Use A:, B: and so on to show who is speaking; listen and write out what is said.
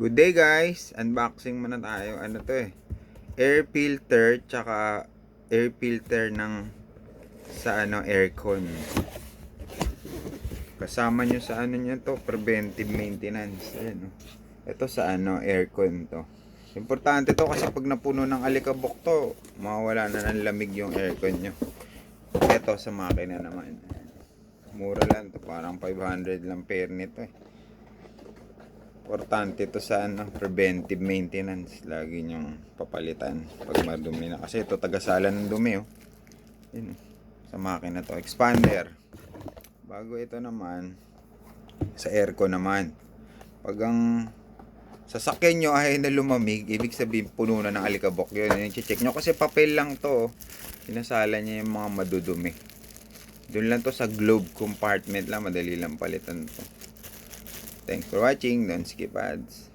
A: Good day guys! Unboxing muna tayo. Ano to eh? Air filter tsaka air filter ng sa aircon. Kasama nyo sa nyo to, preventive maintenance. Ayan, oh. Ito sa aircon to. Importante to kasi pag napuno ng alikabok to, mawawala na ng lamig yung aircon nyo. Ito sa makina naman. Mura lang to, parang 500 lang pair nito eh. Importante to sa preventive maintenance. Lagi nyong papalitan pag madumi na. Kasi ito tagasala ng dumi oh. Yun, sa makina to. Expander. Bago ito naman, sa aircon naman. Pag ang sasakyan nyo ay na lumamig, ibig sabihin puno na ng alikabok. Yun, yung check nyo. Kasi papel lang to. Sinasala niya yung mga madudumi. Doon lang to sa globe compartment lang. Madali lang palitan to. Thanks for watching. Don't skip ads.